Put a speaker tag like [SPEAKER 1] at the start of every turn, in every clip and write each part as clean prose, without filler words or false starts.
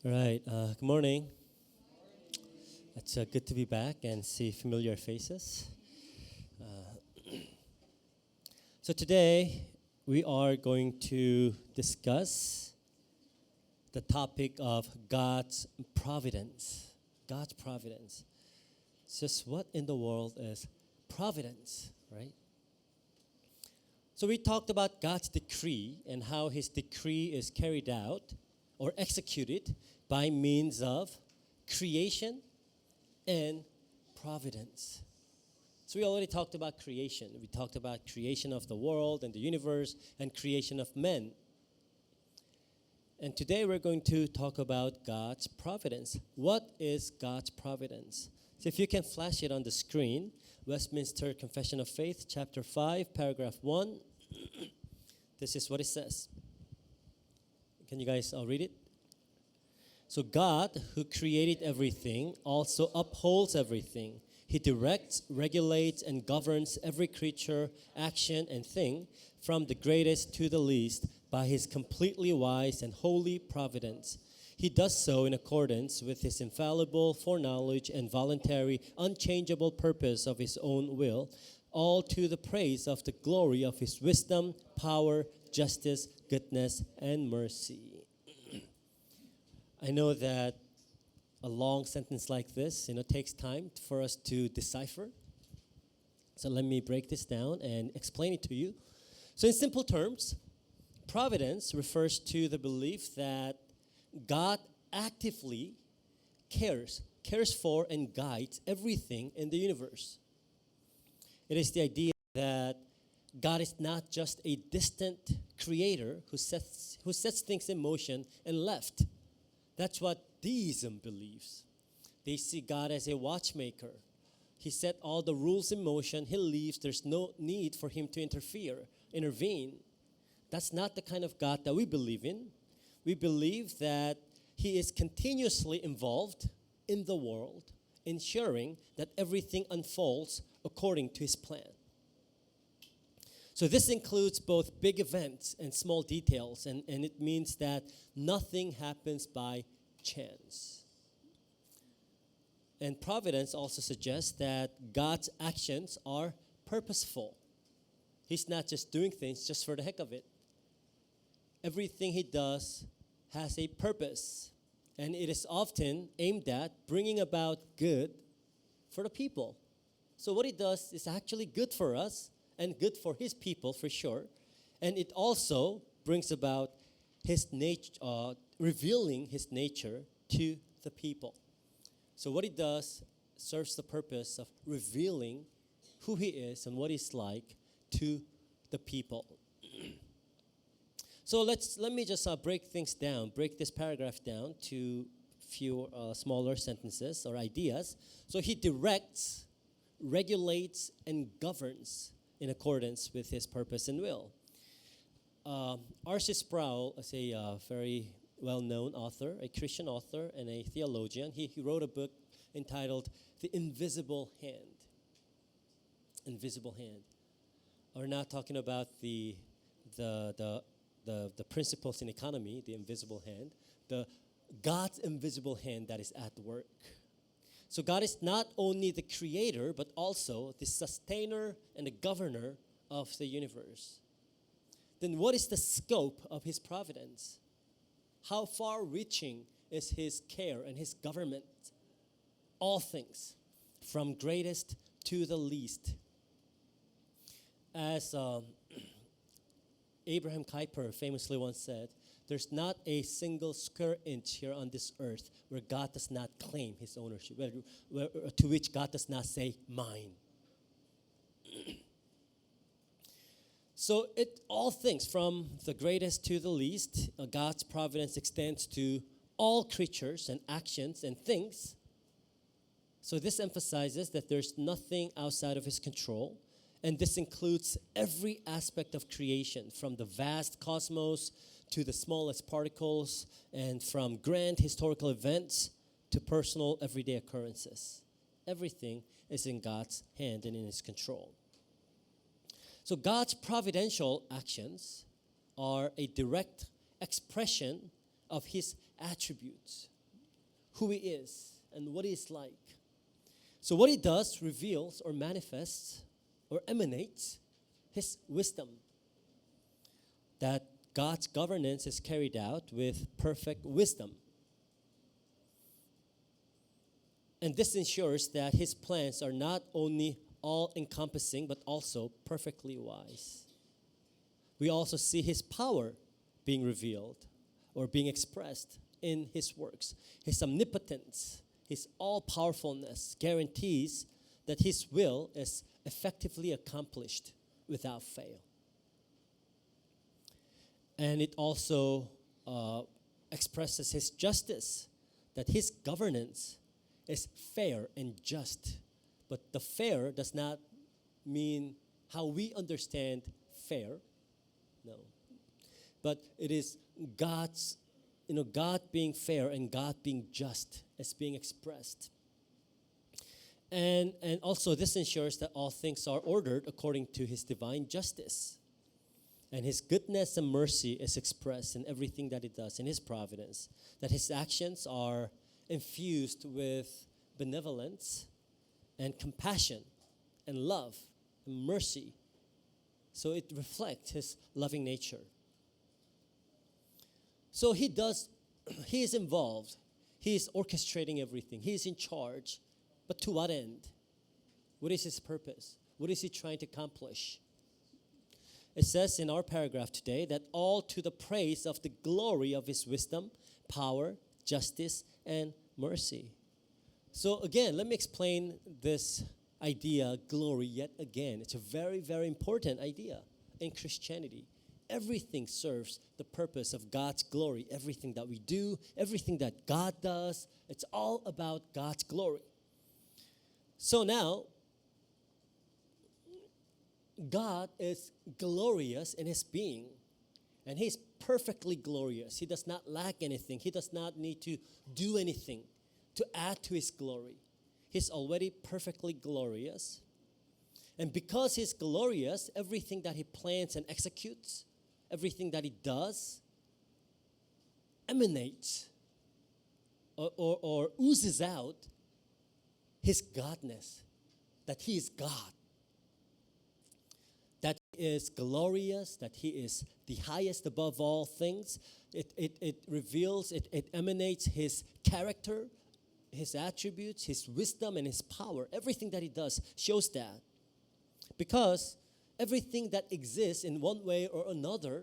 [SPEAKER 1] All right. Good morning. It's good to be back and see familiar faces. So today we are going to discuss the topic of God's providence. God's providence. It's just what in the world is providence, right? So we talked about God's decree and how His decree is carried out or executed by means of creation and providence. So we already talked about creation. We talked about creation of the world and the universe and creation of men. And today we're going to talk about God's providence. What is God's providence? So if you can flash it on the screen, Westminster Confession of Faith, chapter 5, paragraph 1. This is what it says. Can you guys all read it? So God, who created everything, also upholds everything. He directs, regulates, and governs every creature, action, and thing, from the greatest to the least, by His completely wise and holy providence. He does so in accordance with His infallible foreknowledge and voluntary, unchangeable purpose of His own will, all to the praise of the glory of His wisdom, power, justice, goodness, and mercy. I know that a long sentence like this, takes time for us to decipher. So let me break this down and explain it to you. So in simple terms, providence refers to the belief that God actively cares for and guides everything in the universe. It is the idea that God is not just a distant creator who sets things in motion and left. That's what deism believes. They see God as a watchmaker. He set all the rules in motion. He leaves. There's no need for Him to intervene. That's not the kind of God that we believe in. We believe that He is continuously involved in the world, ensuring that everything unfolds according to His plan. So this includes both big events and small details, and it means that nothing happens by chance. And providence also suggests that God's actions are purposeful. He's not just doing things just for the heck of it. Everything He does has a purpose, and it is often aimed at bringing about good for the people. So what He does is actually good for us and good for His people for sure. And it also brings about His nature, revealing His nature to the people. So what He does serves the purpose of revealing who He is and what He's like to the people. So let me just break this paragraph down to few smaller sentences or ideas. So He directs, regulates, and governs in accordance with His purpose and will. R.C. Sproul is a very well-known author, a Christian author and a theologian. He wrote a book entitled The Invisible Hand. Invisible Hand. We're not talking about the principles in economy, the invisible hand, the God's invisible hand that is at work. So God is not only the creator, but also the sustainer and the governor of the universe. Then what is the scope of His providence? How far-reaching is His care and His government? All things, from greatest to the least. As Abraham Kuyper famously once said, there's not a single square inch here on this earth where God does not claim His ownership, to which God does not say, mine. So all things, from the greatest to the least, God's providence extends to all creatures and actions and things. So this emphasizes that there's nothing outside of His control, and this includes every aspect of creation, from the vast cosmos to the smallest particles, and from grand historical events to personal everyday occurrences. Everything is in God's hand and in His control. So God's providential actions are a direct expression of His attributes. who He is and what He's like. So what He does reveals or manifests or emanates His wisdom. That God's governance is carried out with perfect wisdom. And this ensures that His plans are not only all-encompassing but also perfectly wise. We also see His power being revealed or being expressed in His works. His omnipotence, His all-powerfulness guarantees that His will is effectively accomplished without fail. And it also expresses His justice, that His governance is fair and just. But the fair does not mean how we understand fair. No. But it is God's, God being fair and God being just as being expressed. And also this ensures that all things are ordered according to His divine justice. And His goodness and mercy is expressed in everything that He does, in His providence. That His actions are infused with benevolence and compassion and love and mercy. So it reflects His loving nature. So He is involved. He is orchestrating everything. He is in charge. But to what end? What is His purpose? What is He trying to accomplish? It says in our paragraph today that all to the praise of the glory of His wisdom, power, justice, and mercy. So again, let me explain this idea, glory, yet again. It's a very, very important idea in Christianity. Everything serves the purpose of God's glory. Everything that we do, everything that God does, it's all about God's glory. So now, God is glorious in His being, and He's perfectly glorious. He does not lack anything. He does not need to do anything to add to His glory. He's already perfectly glorious. And because He's glorious, everything that He plans and executes, everything that He does, emanates or oozes out His godness, that He is God. That He is glorious, that He is the highest above all things. It reveals, it emanates His character, His attributes, His wisdom, and His power. Everything that He does shows that. Because everything that exists in one way or another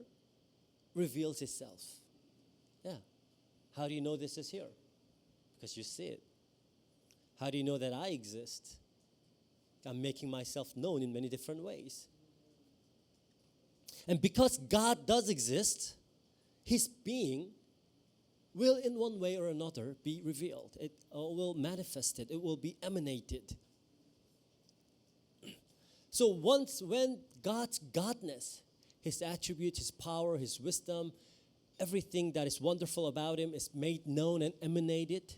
[SPEAKER 1] reveals itself. Yeah. How do you know this is here? Because you see it. How do you know that I exist? I'm making myself known in many different ways. And because God does exist, His being will in one way or another be revealed. It will manifest it. It will be emanated. So when God's godness, His attributes, His power, His wisdom, everything that is wonderful about Him is made known and emanated,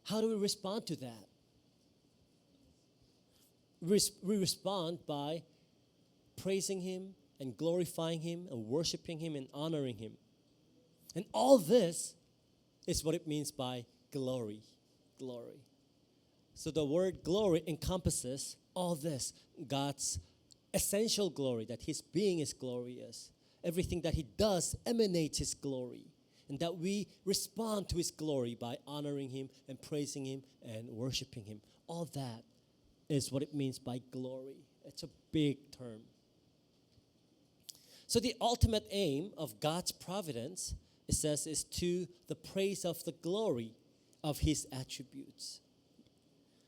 [SPEAKER 1] how do we respond to that? We respond by praising Him and glorifying Him and worshiping Him and honoring Him. And all this is what it means by glory. Glory. So the word glory encompasses all this. God's essential glory, that His being is glorious. Everything that He does emanates His glory. And that we respond to His glory by honoring Him and praising Him and worshiping Him. All that is what it means by glory. It's a big term. So the ultimate aim of God's providence, it says, is to the praise of the glory of His attributes.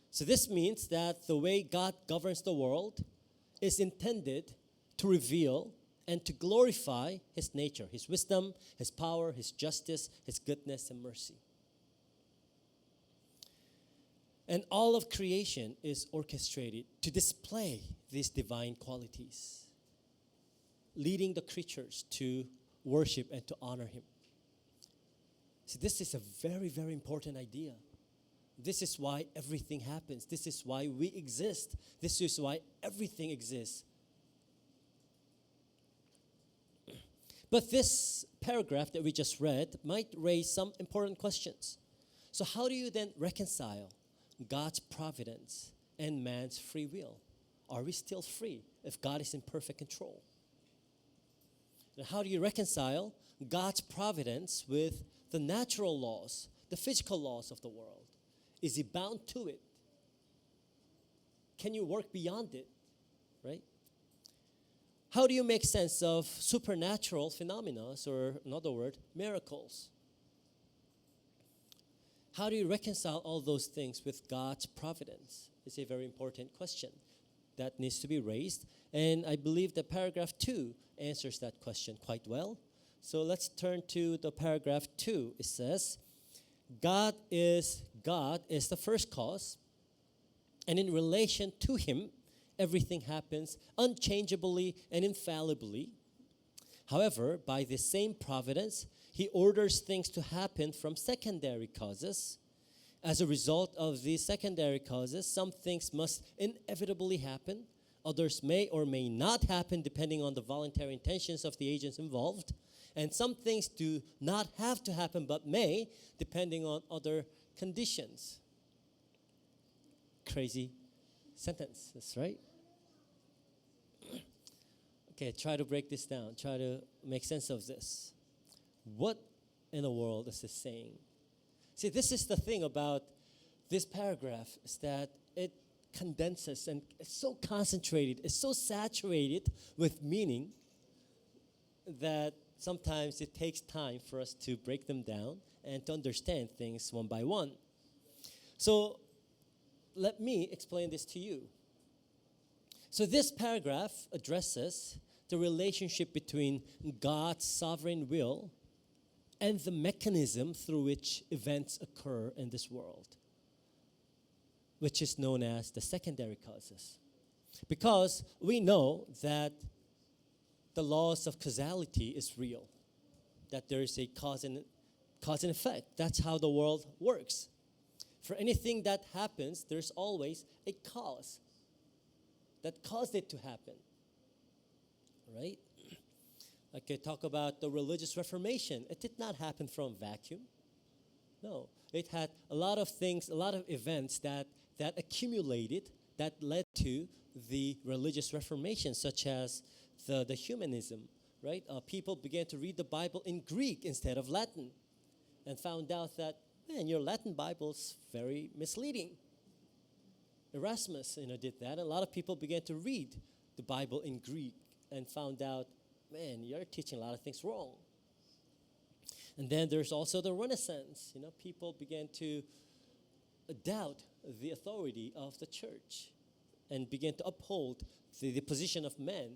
[SPEAKER 1] So this means that the way God governs the world is intended to reveal and to glorify His nature, His wisdom, His power, His justice, His goodness, and mercy. And all of creation is orchestrated to display these divine qualities, leading the creatures to worship and to honor Him. See, this is a very, very important idea. This is why everything happens. This is why we exist. This is why everything exists. But this paragraph that we just read might raise some important questions. So how do you then reconcile God's providence and man's free will? Are we still free if God is in perfect control? And how do you reconcile God's providence with the natural laws, the physical laws of the world? Is he bound to it? Can you work beyond it? Right? How do you make sense of supernatural phenomena, or in other words, miracles? How do you reconcile all those things with God's providence? It's a very important question that needs to be raised. And I believe that paragraph 2 answers that question quite well. So let's turn to the paragraph 2. It says, God is the first cause, and in relation to him, everything happens unchangeably and infallibly. However, by the same providence, he orders things to happen from secondary causes. As a result of these secondary causes, some things must inevitably happen. Others may or may not happen depending on the voluntary intentions of the agents involved. And some things do not have to happen but may, depending on other conditions. Crazy sentence, that's right. Okay, try to break this down. Try to make sense of this. What in the world is this saying? See, this is the thing about this paragraph, is that it condenses and it's so concentrated, it's so saturated with meaning that sometimes it takes time for us to break them down and to understand things one by one. So let me explain this to you. So this paragraph addresses the relationship between God's sovereign will and the mechanism through which events occur in this world, which is known as the secondary causes. Because we know that the laws of causality is real, that there is a cause and effect. That's how the world works. For anything that happens, there's always a cause that caused it to happen, right? I could talk about the religious Reformation. It did not happen from vacuum. No, it had a lot of things, a lot of events that accumulated that led to the religious Reformation, such as the humanism, right? People began to read the Bible in Greek instead of Latin and found out that, man, your Latin Bible's very misleading. Erasmus, did that. A lot of people began to read the Bible in Greek and found out, man, you're teaching a lot of things wrong. And then there's also the Renaissance. People began to doubt the authority of the church and began to uphold the position of men.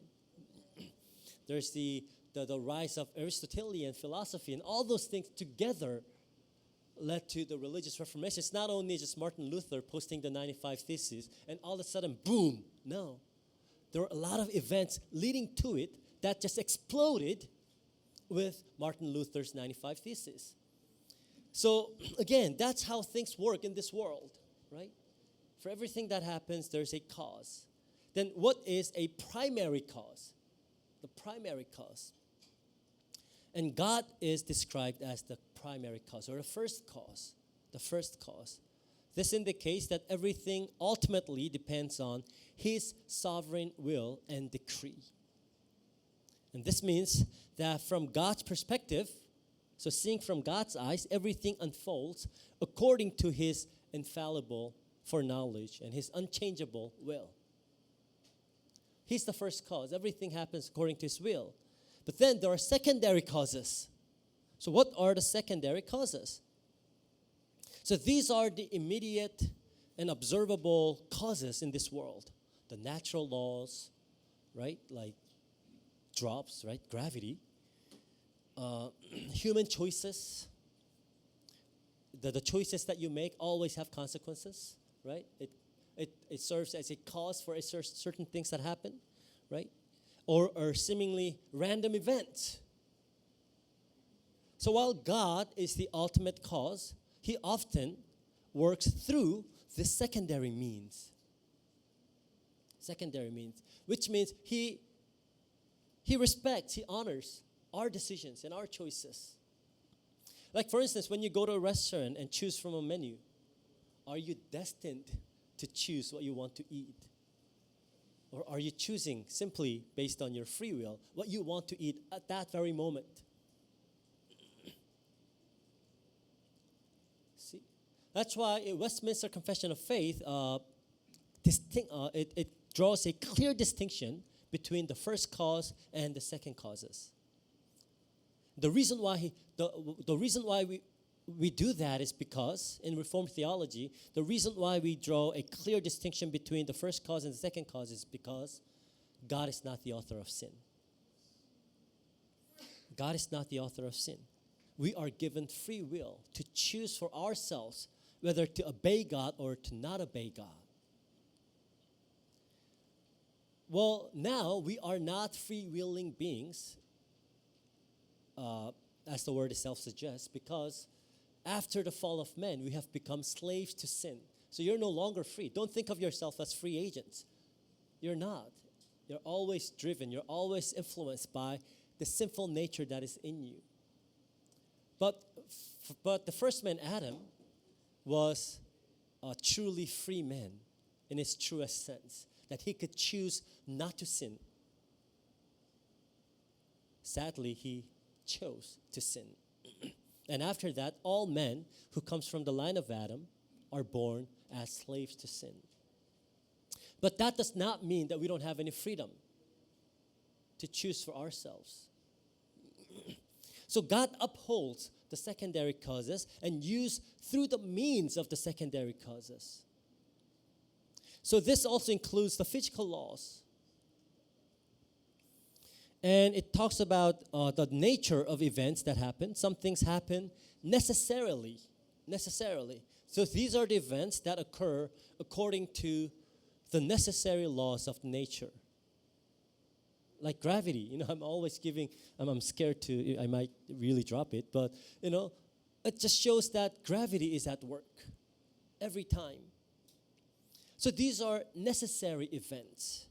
[SPEAKER 1] There's the rise of Aristotelian philosophy, and all those things together led to the religious Reformation. It's not only just Martin Luther posting the 95 Theses and all of a sudden, boom. No. There were a lot of events leading to it that just exploded with Martin Luther's 95 Theses. So again, that's how things work in this world, right? For everything that happens, there's a cause. Then what is a primary cause? The primary cause. And God is described as the primary cause, or the first cause. The first cause. This indicates that everything ultimately depends on his sovereign will and decree. And this means that from God's perspective, so seeing from God's eyes, everything unfolds according to his infallible foreknowledge and his unchangeable will. He's the first cause. Everything happens according to his will. But then there are secondary causes. So what are the secondary causes? So these are the immediate and observable causes in this world. The natural laws, right? Like drops, right? Gravity. Human choices. The choices that you make always have consequences, right? It serves as a cause for certain things that happen, right? Or seemingly random events. So while God is the ultimate cause, he often works through the secondary means. Secondary means, which means he respects, he honors our decisions and our choices. Like for instance, when you go to a restaurant and choose from a menu, are you destined to choose what you want to eat? Or are you choosing simply based on your free will what you want to eat at that very moment? See, that's why in Westminster Confession of Faith, it draws a clear distinction between the first cause and the second causes. The reason why we do that is because in Reformed theology, the reason why we draw a clear distinction between the first cause and the second cause is because God is not the author of sin. God is not the author of sin. We are given free will to choose for ourselves whether to obey God or to not obey God. Well, now we are not free-willing beings, as the word itself suggests, because after the fall of man, we have become slaves to sin. So you're no longer free. Don't think of yourself as free agents. You're not. You're always driven. You're always influenced by the sinful nature that is in you. But the first man, Adam, was a truly free man in its truest sense, that he could choose not to sin. Sadly, he chose to sin. And after that, all men who comes from the line of Adam are born as slaves to sin. But that does not mean that we don't have any freedom to choose for ourselves. So God upholds the secondary causes and uses through the means of the secondary causes. So this also includes the physical laws. And it talks about the nature of events that happen. Some things happen necessarily. So these are the events that occur according to the necessary laws of nature. Like gravity, I'm always I'm scared I might really drop it, but, it just shows that gravity is at work every time. So these are necessary events.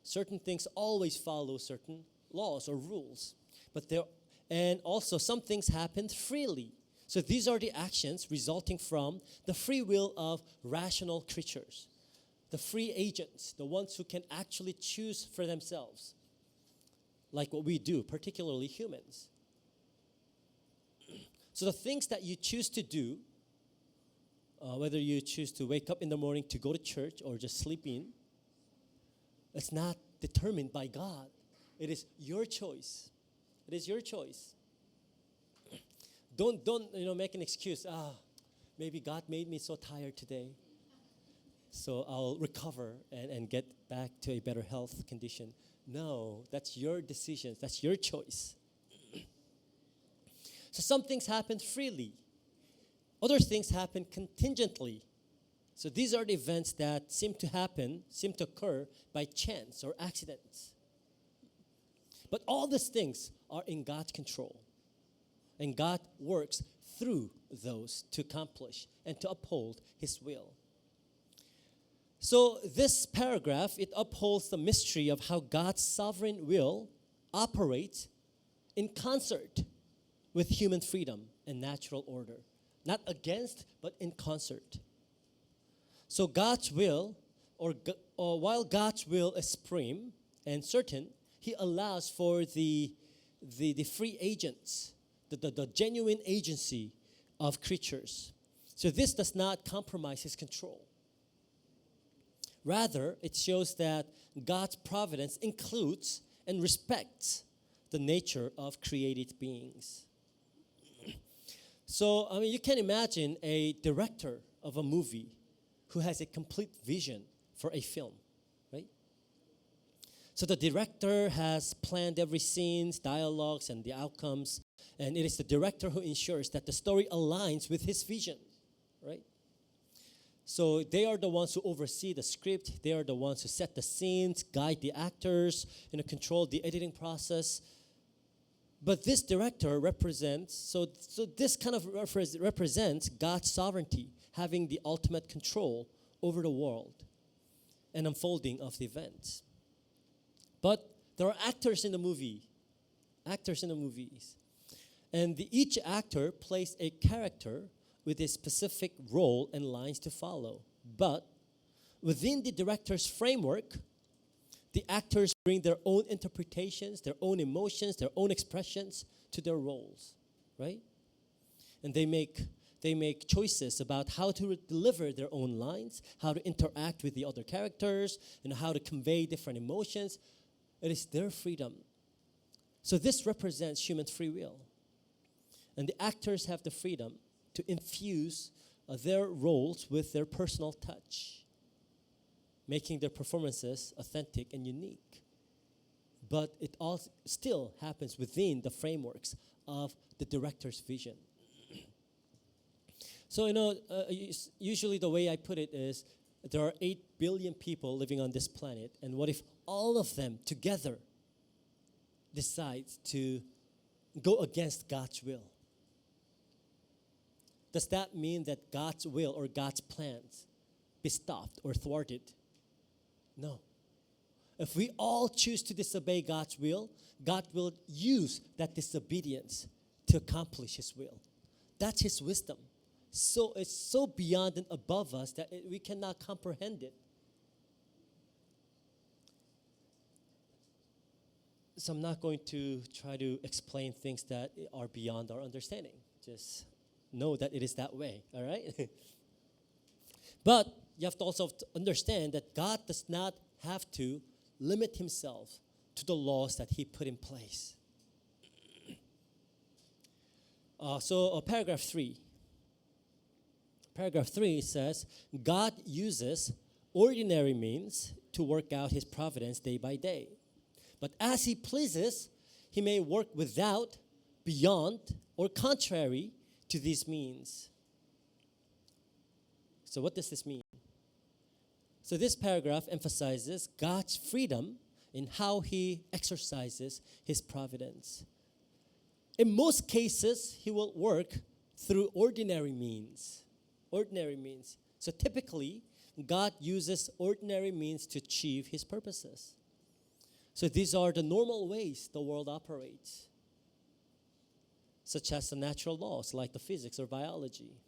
[SPEAKER 1] Certain things always follow certain laws or rules. And also some things happen freely. So these are the actions resulting from the free will of rational creatures. The free agents, the ones who can actually choose for themselves. Like what we do, particularly humans. So the things that you choose to do, whether you choose to wake up in the morning to go to church or just sleep in, it's not determined by God. It is your choice. It is your choice. Don't make an excuse. Maybe God made me so tired today, so I'll recover and get back to a better health condition. No, that's your decision. That's your choice. So some things happen freely. Other things happen contingently. So these are the events that seem to occur by chance or accidents. But all these things are in God's control. And God works through those to accomplish and to uphold His will. So this paragraph, it upholds the mystery of how God's sovereign will operates in concert with human freedom and natural order. Not against, but in concert. So God's will, or while God's will is supreme and certain, He allows for the free agents, the genuine agency of creatures. So this does not compromise His control. Rather, it shows that God's providence includes and respects the nature of created beings. So, you can imagine a director of a movie who has a complete vision for a film, right? So the director has planned every scene, dialogues, and the outcomes, and it is the director who ensures that the story aligns with his vision, right? So they are the ones who oversee the script. They are the ones who set the scenes, guide the actors, control the editing process. But this director represents, so this kind of represents God's sovereignty, having the ultimate control over the world and unfolding of the events. But there are actors in the movies. And each actor plays a character with a specific role and lines to follow. But within the director's framework, the actors bring their own interpretations, their own emotions, their own expressions to their roles, right? And they make choices about how to deliver their own lines, how to interact with the other characters, and how to convey different emotions. It is their freedom. So this represents human free will. And the actors have the freedom to infuse their roles with their personal touch, making their performances authentic and unique. But it all still happens within the frameworks of the director's vision. So, usually the way I put it is there are 8 billion people living on this planet, and what if all of them together decide to go against God's will? Does that mean that God's will or God's plans be stopped or thwarted? No. If we all choose to disobey God's will, God will use that disobedience to accomplish His will. That's His wisdom. So it's so beyond and above us that we cannot comprehend it. So I'm not going to try to explain things that are beyond our understanding. Just know that it is that way, all right? But you have to also understand that God does not have to limit Himself to the laws that He put in place. Paragraph 3. Paragraph 3 says, God uses ordinary means to work out His providence day by day. But as He pleases, He may work without, beyond, or contrary to these means. So what does this mean? So this paragraph emphasizes God's freedom in how He exercises His providence. In most cases, He will work through ordinary means. Ordinary means. So typically, God uses ordinary means to achieve His purposes. So these are the normal ways the world operates, such as the natural laws like the physics or biology,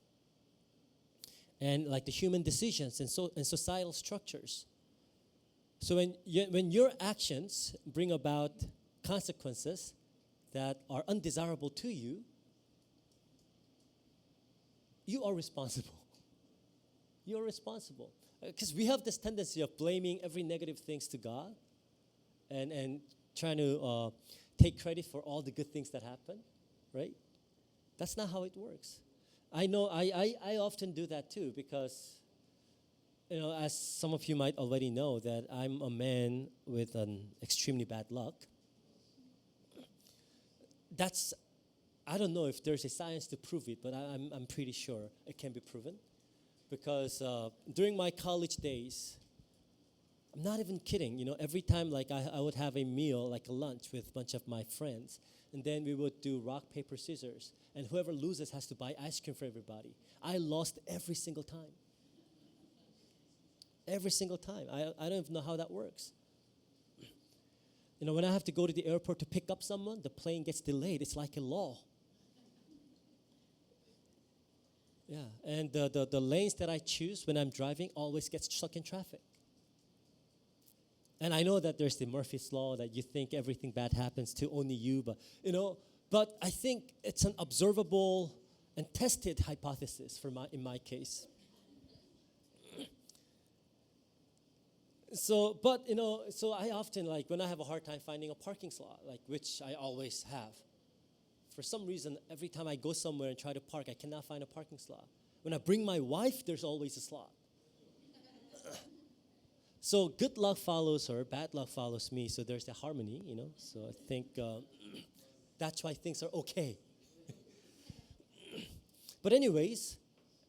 [SPEAKER 1] and like the human decisions and societal structures. So when your actions bring about consequences that are undesirable to you, you are responsible. You are responsible. Because we have this tendency of blaming every negative things to God and trying to take credit for all the good things that happen, right? That's not how it works. I know I often do that too because, as some of you might already know, that I'm a man with an extremely bad luck. I don't know if there's a science to prove it, but I'm pretty sure it can be proven. Because during my college days, I'm not even kidding, every time like I would have a meal, like a lunch with a bunch of my friends, and then we would do rock, paper, scissors, and whoever loses has to buy ice cream for everybody. I lost every single time. Every single time. I don't even know how that works. When I have to go to the airport to pick up someone, the plane gets delayed. It's like a law. Yeah, and the lanes that I choose when I'm driving always get stuck in traffic. And I know that there's the Murphy's Law that you think everything bad happens to only you, but I think it's an observable and tested hypothesis in my case. So I often, like, when I have a hard time finding a parking slot, like, which I always have. For some reason, every time I go somewhere and try to park, I cannot find a parking slot. When I bring my wife, there's always a slot. So good luck follows her, bad luck follows me. So there's the harmony, So I think that's why things are okay. But anyways,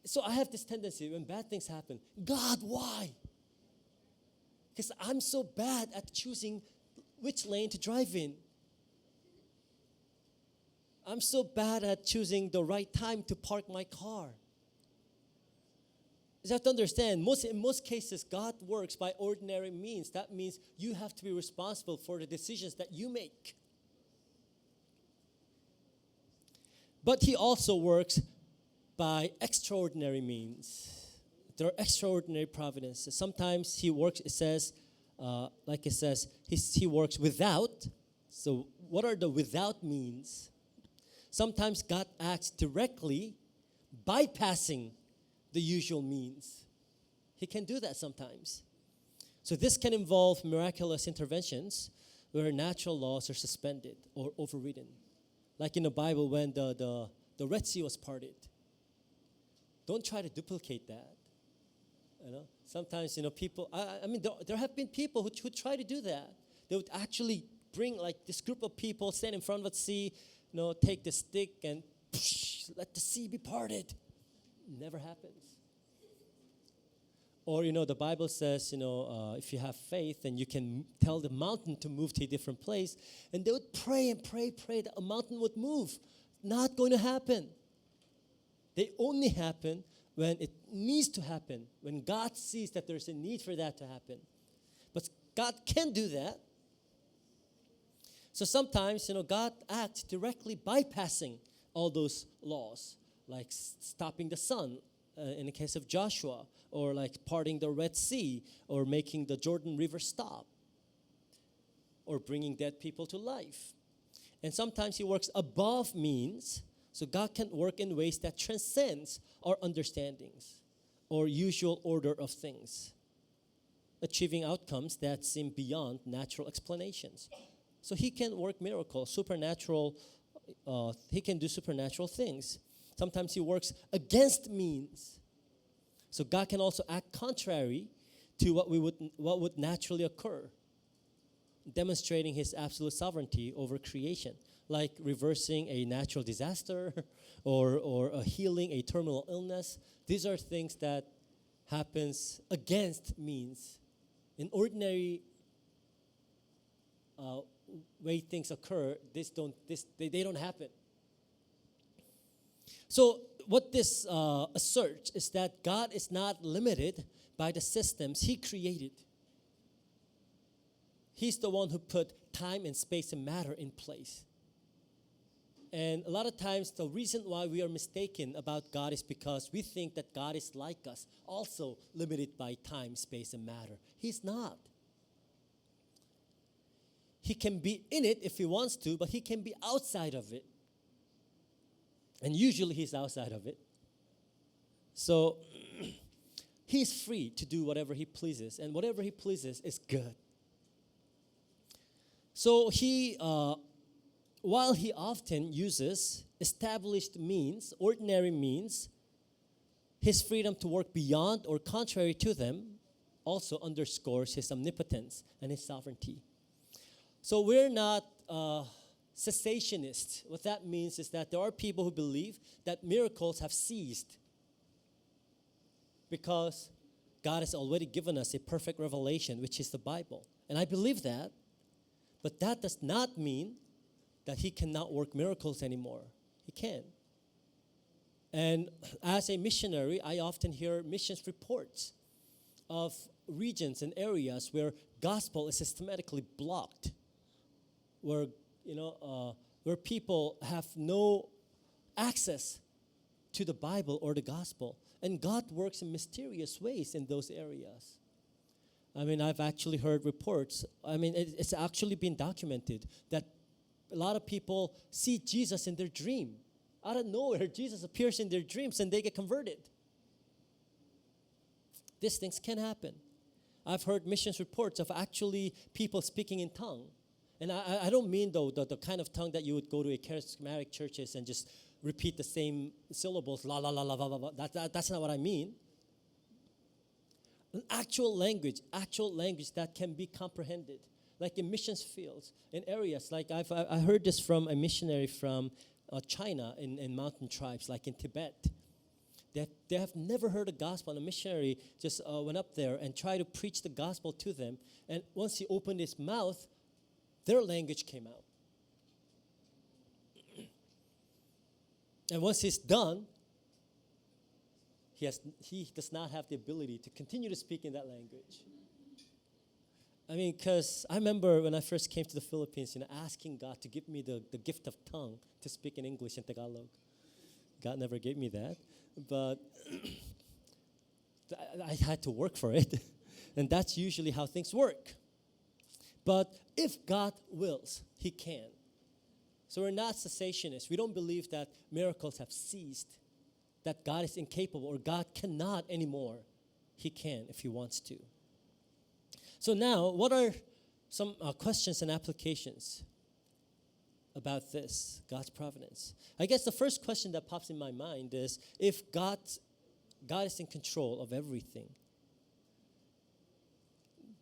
[SPEAKER 1] so I have this tendency when bad things happen, God, why? Because I'm so bad at choosing which lane to drive in. I'm so bad at choosing the right time to park my car. You have to understand, in most cases, God works by ordinary means. That means you have to be responsible for the decisions that you make. But he also works by extraordinary means. There are extraordinary providences. Sometimes he works, it says, like it says, he works without. So what are the without means? Sometimes God acts directly, bypassing the usual means. He can do that sometimes. So this can involve miraculous interventions where natural laws are suspended or overridden. Like in the Bible when the Red Sea was parted. Don't try to duplicate that. Sometimes, people, I mean, there have been people who try to do that. They would actually bring like this group of people, stand in front of the sea, take the stick and let the sea be parted. Never happens. Or, the Bible says, if you have faith, then you can tell the mountain to move to a different place. And they would pray and pray that a mountain would move. Not going to happen. They only happen when it needs to happen, when God sees that there's a need for that to happen. But God can do that. So sometimes, God acts directly bypassing all those laws, like stopping the sun in the case of Joshua, or like parting the Red Sea, or making the Jordan River stop, or bringing dead people to life. And sometimes he works above means. So God can work in ways that transcends our understandings or usual order of things, achieving outcomes that seem beyond natural explanations. So he can work miracles, supernatural. He can do supernatural things. Sometimes he works against means. So God can also act contrary to what would naturally occur, demonstrating his absolute sovereignty over creation, like reversing a natural disaster or healing a terminal illness. These are things that happens against means. In ordinary way things occur, they don't happen. So what this asserts is that God is not limited by the systems he created. He's the one who put time and space and matter in place. And a lot of times the reason why we are mistaken about God is because we think that God is like us, also limited by time, space, and matter. He's not. He can be in it if he wants to, but he can be outside of it. And usually he's outside of it. So he's free to do whatever he pleases, and whatever he pleases is good. So while he often uses established means, ordinary means, his freedom to work beyond or contrary to them also underscores his omnipotence and his sovereignty. So we're not cessationists. What that means is that there are people who believe that miracles have ceased because God has already given us a perfect revelation, which is the Bible. And I believe that, but that does not mean that he cannot work miracles anymore. He can. And as a missionary, I often hear missions reports of regions and areas where gospel is systematically blocked, where people have no access to the Bible or the gospel. And God works in mysterious ways in those areas. I mean, I've actually heard reports. I mean, it's actually been documented that a lot of people see Jesus in their dream. Out of nowhere, Jesus appears in their dreams and they get converted. These things can happen. I've heard missions reports of actually people speaking in tongue. And I don't mean, though, the kind of tongue that you would go to a charismatic churches and just repeat the same syllables, la, la, la, la, la, la, la. That's not what I mean. An actual language that can be comprehended. Like in missions fields, in areas, like I heard this from a missionary from China in mountain tribes, like in Tibet. They have never heard the gospel, and a missionary just went up there and tried to preach the gospel to them. And once he opened his mouth, their language came out. And once he's done, he does not have the ability to continue to speak in that language. I mean, because I remember when I first came to the Philippines, asking God to give me the gift of tongue to speak in English and Tagalog. God never gave me that. But I had to work for it. And that's usually how things work. But if God wills, He can. So we're not cessationists. We don't believe that miracles have ceased, that God is incapable or God cannot anymore. He can if He wants to. So now, what are some questions and applications about this, God's providence? I guess the first question that pops in my mind is, if God is in control of everything,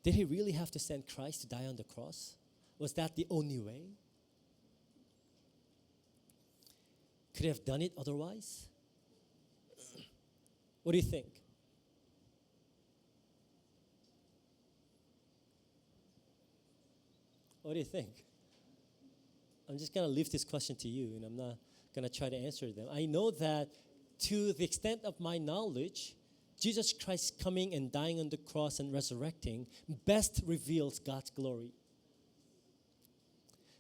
[SPEAKER 1] did He really have to send Christ to die on the cross? Was that the only way? Could He have done it otherwise? What do you think? What do you think? I'm just going to leave this question to you, and I'm not going to try to answer them. I know that to the extent of my knowledge, Jesus Christ coming and dying on the cross and resurrecting best reveals God's glory.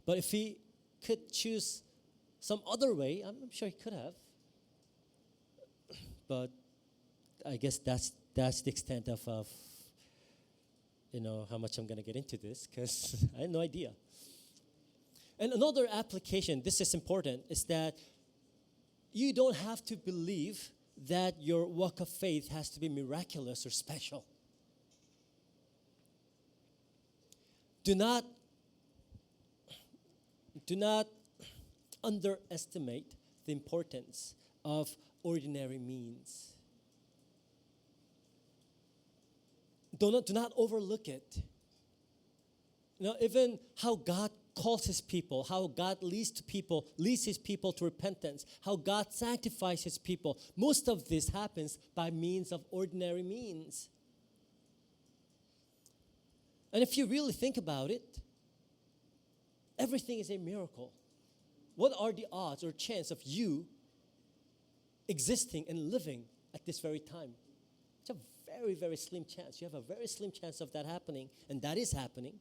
[SPEAKER 1] But if He could choose some other way, I'm sure He could have. But I guess that's the extent of how much I'm going to get into this, because I have no idea. And another application, this is important, is that you don't have to believe that your walk of faith has to be miraculous or special. Do not underestimate the importance of ordinary means. Do not overlook it. Even how God calls His people, how God leads His people to repentance, how God sanctifies His people. Most of this happens by means of ordinary means. And if you really think about it, everything is a miracle. What are the odds or chance of you existing and living at this very time? It's a very, very slim chance. You have a very slim chance of that happening, and that is happening.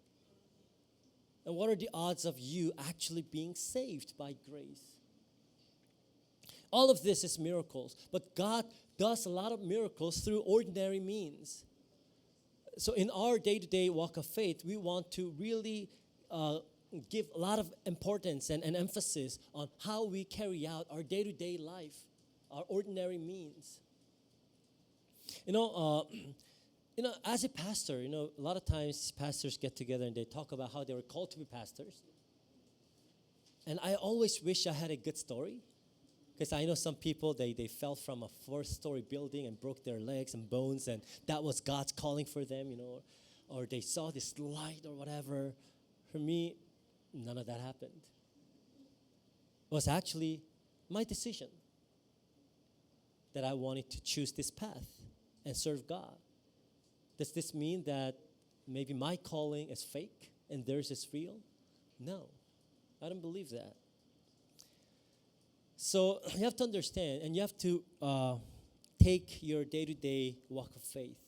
[SPEAKER 1] And what are the odds of you actually being saved by grace? All of this is miracles, but God does a lot of miracles through ordinary means. So in our day-to-day walk of faith, we want to really give a lot of importance and emphasis on how we carry out our day-to-day life, our ordinary means. As a pastor, a lot of times pastors get together and they talk about how they were called to be pastors. And I always wish I had a good story, because I know some people, they fell from a fourth-story building and broke their legs and bones, and that was God's calling for them, or they saw this light or whatever. For me, none of that happened. It was actually my decision that I wanted to choose this path and serve God. Does this mean that maybe my calling is fake and theirs is real? No, I don't believe that. So you have to understand, and you have to take your day-to-day walk of faith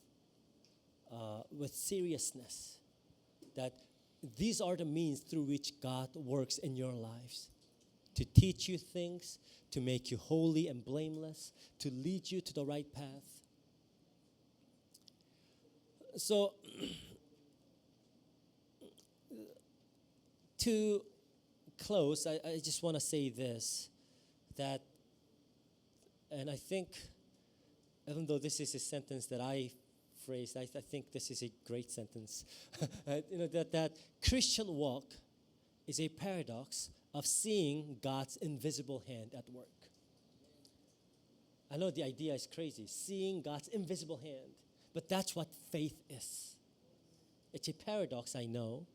[SPEAKER 1] with seriousness, that these are the means through which God works in your lives, to teach you things, to make you holy and blameless, to lead you to the right path. So, to close, I just want to say this, that, and I think, even though this is a sentence that I phrased, I think this is a great sentence, that Christian walk is a paradox of seeing God's invisible hand at work. I know the idea is crazy, seeing God's invisible hand. But that's what faith is. It's a paradox, I know,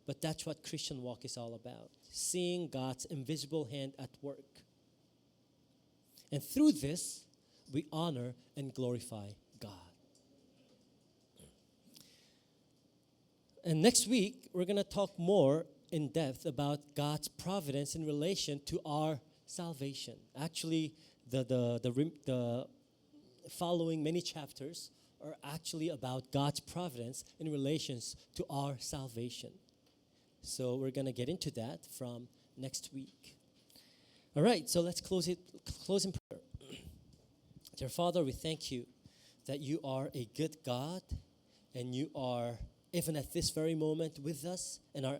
[SPEAKER 1] but that's what Christian walk is all about. Seeing God's invisible hand at work. And through this, we honor and glorify God. And next week, we're going to talk more in depth about God's providence in relation to our salvation. Actually, the following many chapters are actually about God's providence in relations to our salvation. So we're going to get into that from next week. All right, so let's close in prayer. Dear Father, we thank you that you are a good God and you are even at this very moment with us and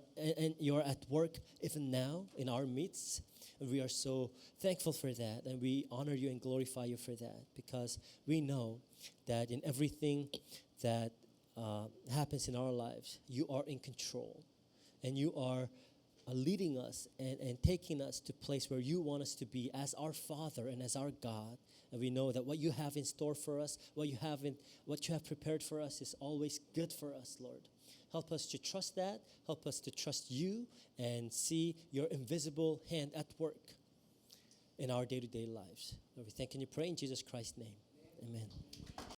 [SPEAKER 1] you're at work even now in our midst. And we are so thankful for that, and we honor you and glorify you for that, because we know that in everything that happens in our lives, you are in control, and you are leading us and taking us to place where you want us to be as our Father and as our God. And we know that what you have in store for us, what you have prepared for us is always good for us, Lord. Help us to trust that. Help us to trust you and see your invisible hand at work in our day-to-day lives. Lord, we thank and you pray in Jesus Christ's name. Amen.